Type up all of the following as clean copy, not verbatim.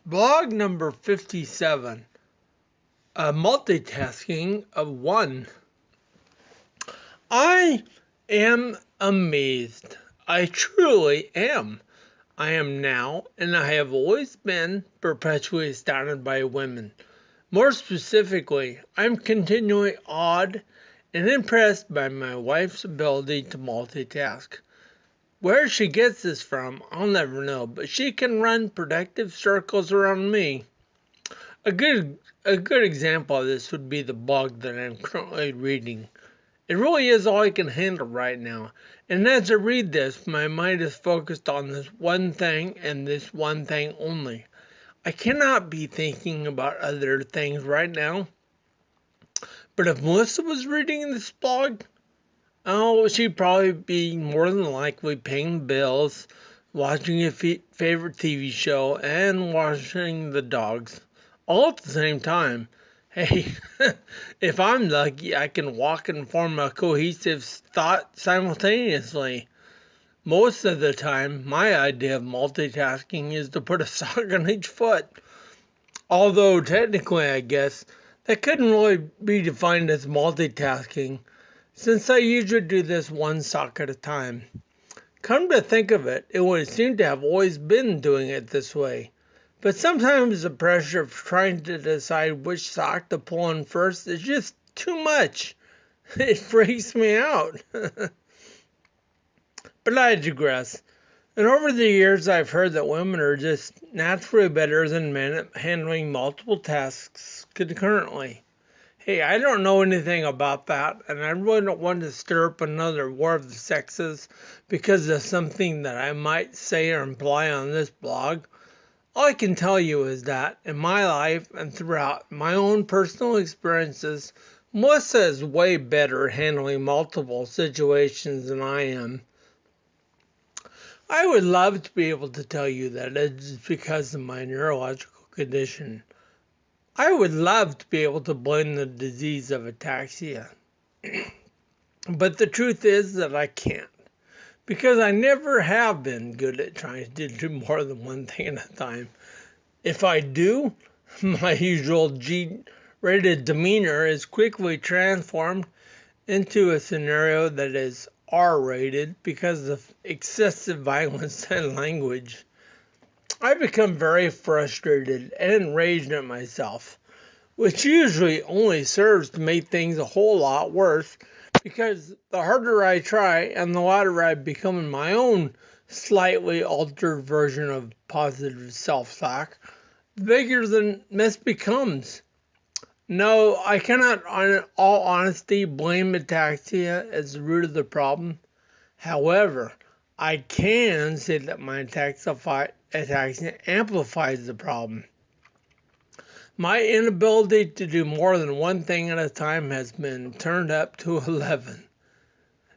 Blog number 57, multitasking of one. I am amazed. I truly am. I am now, and I have always been, perpetually astounded by women. More specifically, I'm continually awed and impressed by my wife's ability to multitask. Where she gets this from, I'll never know, but she can run productive circles around me. A good example of this would be the blog that I'm currently reading. It really is all I can handle right now. And as I read this, my mind is focused on this one thing and this one thing only. I cannot be thinking about other things right now. But if Melissa was reading this blog, she'd probably be more than likely paying bills, watching a favorite TV show, and watching the dogs, all at the same time. Hey, if I'm lucky, I can walk and form a cohesive thought simultaneously. Most of the time, my idea of multitasking is to put a sock on each foot. Although, technically, I guess, that couldn't really be defined as multitasking, since I usually do this one sock at a time. Come to think of it, it would seem to have always been doing it this way. But sometimes the pressure of trying to decide which sock to pull on first is just too much. It freaks me out. But I digress. And over the years, I've heard that women are just naturally better than men at handling multiple tasks concurrently. Hey, I don't know anything about that, and I really don't want to stir up another war of the sexes because of something that I might say or imply on this blog. All I can tell you is that in my life and throughout my own personal experiences, Melissa is way better at handling multiple situations than I am. I would love to be able to tell you that it's because of my neurological condition. I would love to be able to blame the disease of ataxia. But the truth is that I can't. Because I never have been good at trying to do more than one thing at a time. If I do, my usual G-rated demeanor is quickly transformed into a scenario that is R-rated because of excessive violence and language. I become very frustrated and enraged at myself, which usually only serves to make things a whole lot worse, because the harder I try and the louder I become in my own slightly altered version of positive self-talk, the bigger the mess becomes. No, I cannot, in all honesty, blame ataxia as the root of the problem. However, I can say that my ataxia amplifies the problem. My inability to do more than one thing at a time has been turned up to 11.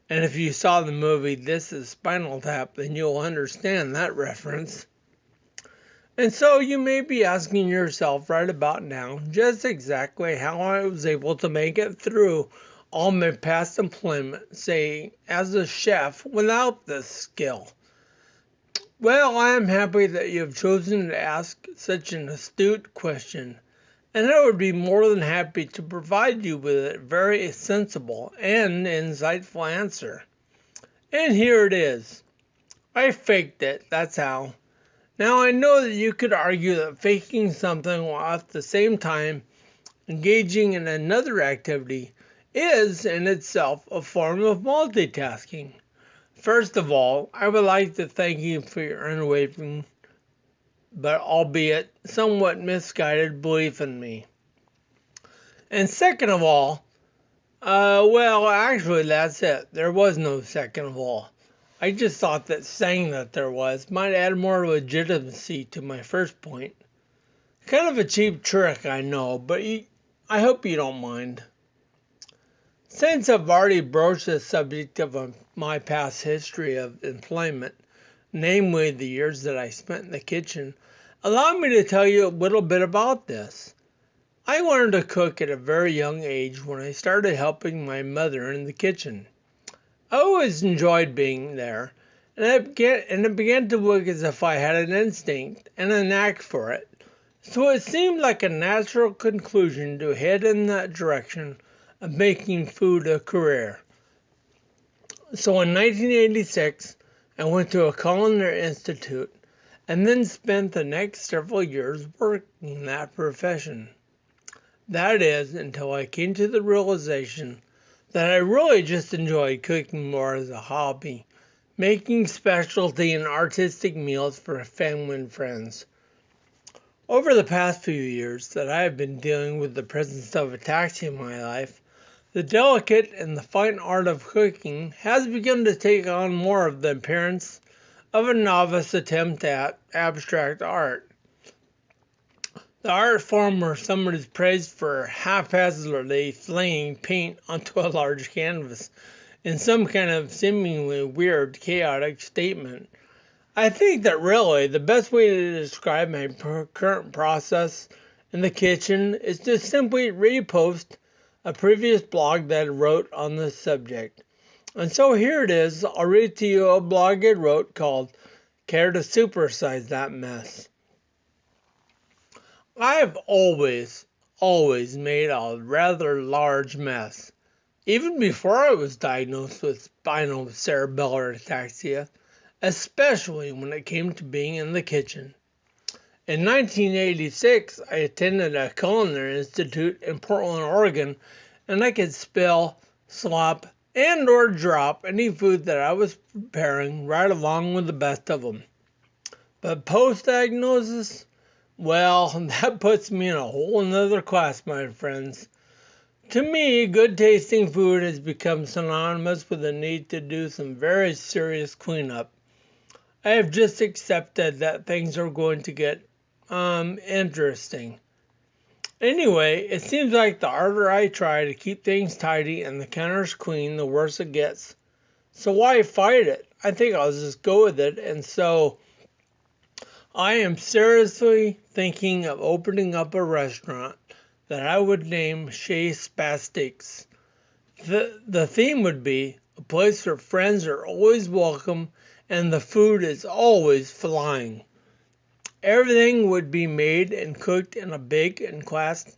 And if you saw the movie This Is Spinal Tap, then you'll understand that reference. And so you may be asking yourself right about now just exactly how I was able to make it through all my past employment, say as a chef, without this skill. Well, I am happy that you have chosen to ask such an astute question, and I would be more than happy to provide you with a very sensible and insightful answer. And here it is. I faked it, that's how. Now I know that you could argue that faking something while at the same time engaging in another activity is in itself a form of multitasking. First of all, I would like to thank you for your unwavering, but albeit somewhat misguided belief in me. And second of all, actually that's it. There was no second of all. I just thought that saying that there was might add more legitimacy to my first point. Kind of a cheap trick, I know, but I hope you don't mind. Since I've already broached the subject of my past history of employment, namely the years that I spent in the kitchen, allow me to tell you a little bit about this. I learned to cook at a very young age when I started helping my mother in the kitchen. I always enjoyed being there, and it began to look as if I had an instinct and a knack for it. So it seemed like a natural conclusion to head in that direction of making food a career. So in 1986, I went to a culinary institute and then spent the next several years working in that profession. That is, until I came to the realization that I really just enjoyed cooking more as a hobby, making specialty and artistic meals for family and friends. Over the past few years that I have been dealing with the presence of ataxia in my life, the delicate and the fine art of cooking has begun to take on more of the appearance of a novice attempt at abstract art. The art form where someone is praised for haphazardly flinging paint onto a large canvas in some kind of seemingly weird, chaotic statement. I think that really the best way to describe my current process in the kitchen is to simply repost a previous blog that I wrote on this subject. And so here it is. I'll read to you a blog I wrote called Care to Supersize That Mess. I have always made a rather large mess. Even before I was diagnosed with spinal cerebellar ataxia, especially when it came to being in the kitchen. In 1986, I attended a culinary institute in Portland, Oregon, and I could spill, slop, and or drop any food that I was preparing right along with the best of them. But post-diagnosis, well, that puts me in a whole nother class, my friends. To me, good tasting food has become synonymous with the need to do some very serious cleanup. I have just accepted that things are going to get interesting. Anyway, it seems like the harder I try to keep things tidy and the counters clean, the worse it gets. So why fight it? I think I'll just go with it. And so I am seriously thinking of opening up a restaurant that I would name Chez Spastiques. The theme would be a place where friends are always welcome and the food is always flying. Everything would be made and cooked in a big and glass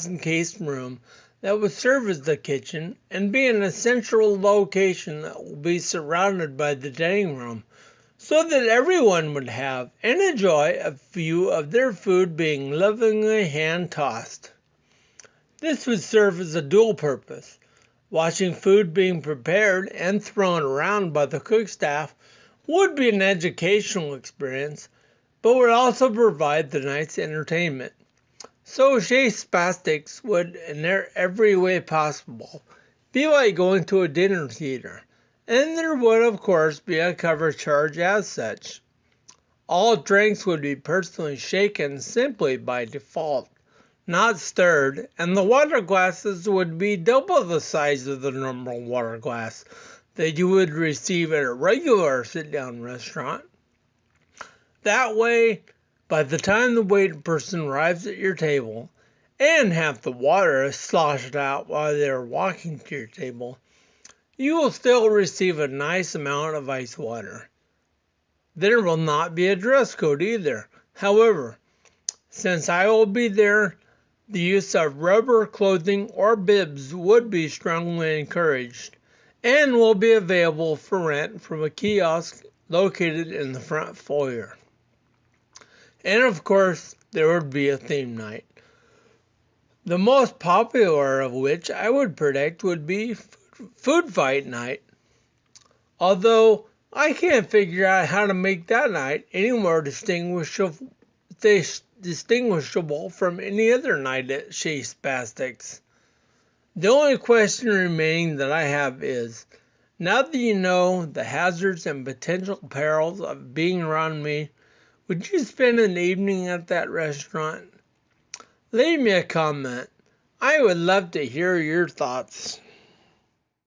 encased room that would serve as the kitchen and be in a central location that will be surrounded by the dining room, so that everyone would have and enjoy a view of their food being lovingly hand-tossed. This would serve as a dual purpose. Watching food being prepared and thrown around by the cook staff would be an educational experience, but would also provide the night's entertainment. So Chez Spastiques would, in every way possible, be like going to a dinner theater, and there would, of course, be a cover charge as such. All drinks would be personally shaken simply by default, not stirred, and the water glasses would be double the size of the normal water glass that you would receive at a regular sit-down restaurant. That way, by the time the waiting person arrives at your table, and half the water is sloshed out while they are walking to your table, you will still receive a nice amount of ice water. There will not be a dress code either. However, since I will be there, the use of rubber clothing or bibs would be strongly encouraged and will be available for rent from a kiosk located in the front foyer. And of course, there would be a theme night. The most popular of which I would predict would be food fight night. Although I can't figure out how to make that night any more distinguishable from any other night at Chez Spastiques. The only question remaining that I have is, now that you know the hazards and potential perils of being around me, would you spend an evening at that restaurant? Leave me a comment. I would love to hear your thoughts.